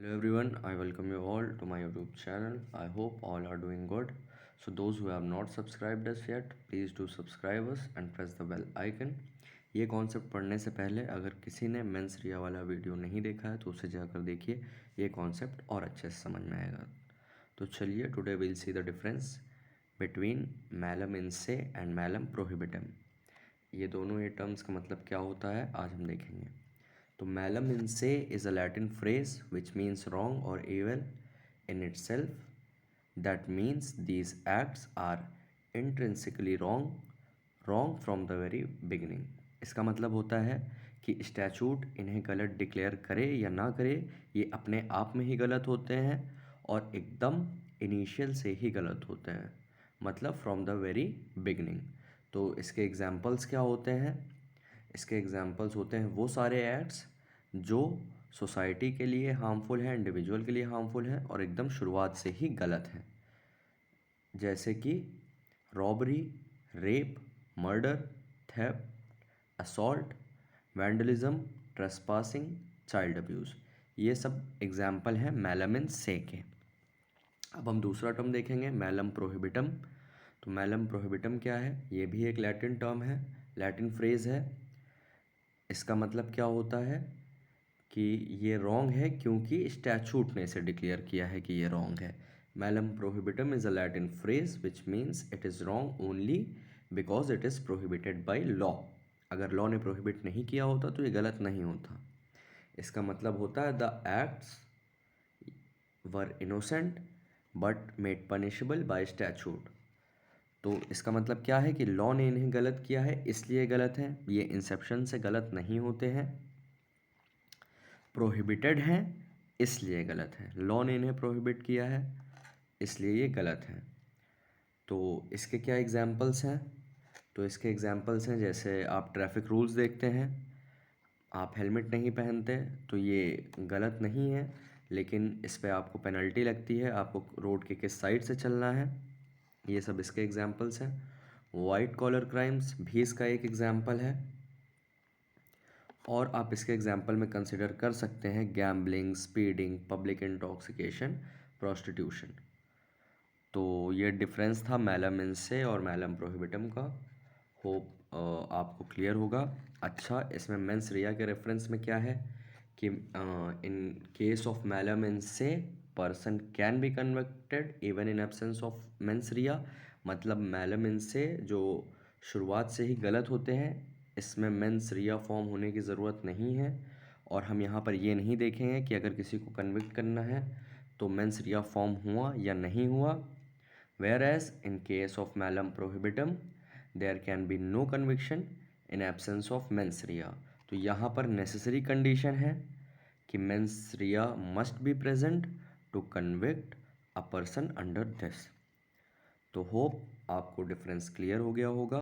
Hello everyone, I welcome you all to my YouTube channel. I hope all are doing good. So those who have not subscribed us yet, please do subscribe us and press the bell icon. ये concept पढ़ने से पहले अगर किसी ने mains रिया वाला video नहीं देखा है तो उसे जाकर देखिए, ये कॉन्सेप्ट और अच्छे से समझ में आएगा। तो चलिए, today will see the difference between malum in se and मैलम प्रोहिबिटम। ये दोनों ये टर्म्स का मतलब क्या होता है आज हम देखेंगे। तो मैलम इन से is a Latin phrase which means wrong और evil in itself. That means these acts are intrinsically wrong from the very beginning. इसका मतलब होता है कि स्टैचूट इन्हें गलत डिक्लेयर करे या ना करे, ये अपने आप में ही गलत होते हैं और एकदम इनिशियल से ही गलत होते हैं, मतलब फ्रॉम द वेरी बिगनिंग। तो इसके एग्जाम्पल्स क्या होते हैं? इसके एग्जाम्पल्स होते हैं वो सारे एक्ट्स जो सोसाइटी के लिए हार्मफुल हैं, इंडिविजुअल के लिए हार्मफुल हैं और एकदम शुरुआत से ही गलत हैं, जैसे कि robbery, rape, murder, theft, assault, vandalism, trespassing, child abuse. ये सब एग्जाम्पल हैं मैलम इन से के। अब हम दूसरा टर्म देखेंगे, मैलम प्रोहिबिटम। तो मैलम प्रोहिबिटम क्या है? ये भी एक लैटिन टर्म है, लैटिन फ्रेज है। इसका मतलब क्या होता है कि ये रॉन्ग है क्योंकि स्टैचूट ने इसे डिक्लेयर किया है कि ये रॉन्ग है। Malum prohibitum is a Latin phrase which means it is wrong only because it is prohibited by law. अगर लॉ ने प्रोहिबिट नहीं किया होता तो ये गलत नहीं होता। इसका मतलब होता है the acts were innocent but made punishable by statute. तो इसका मतलब क्या है कि लॉ ने इन्हें गलत किया है इसलिए गलत है, ये इंसेप्शन से गलत नहीं होते हैं। प्रोहिबिटेड हैं इसलिए गलत है, लॉ ने इन्हें प्रोहिबिट किया है इसलिए ये गलत है। तो इसके क्या एग्जाम्पल्स हैं? तो इसके एग्जाम्पल्स हैं, जैसे आप ट्रैफिक रूल्स देखते हैं, आप हेलमेट नहीं पहनते तो ये गलत नहीं है, लेकिन इस पर आपको पेनल्टी लगती है, आपको रोड के किस साइड से चलना है। ये सब इसके एग्जाम्पल्स हैं। वाइट कॉलर क्राइम्स भी इसका एक एग्जाम्पल है। और आप इसके एग्जाम्पल में कंसिडर कर सकते हैं gambling, speeding, public intoxication, prostitution. तो ये डिफरेंस था मैलम इन से और मैलम प्रोहिबिटम का। होप आपको क्लियर होगा। अच्छा, इसमें मेंस रिया के रेफरेंस में क्या है कि इन केस ऑफ मैलम इन से person can be convicted even in absence of mains रिया। मतलब मैलम इन से जो शुरुआत से ही गलत होते हैं, इसमें मेंस रिया फॉर्म होने की ज़रूरत नहीं है। और हम यहाँ पर ये नहीं देखेंगे कि अगर किसी को कन्विक्ट करना है तो मेंस रिया फॉर्म हुआ या नहीं हुआ। Whereas in case of malum prohibitum there can be no conviction in absence of mens rea। तो यहाँ पर नेसेसरी कंडीशन है कि mens rea must be present to convict a person under this। तो होप आपको डिफरेंस क्लियर हो गया होगा।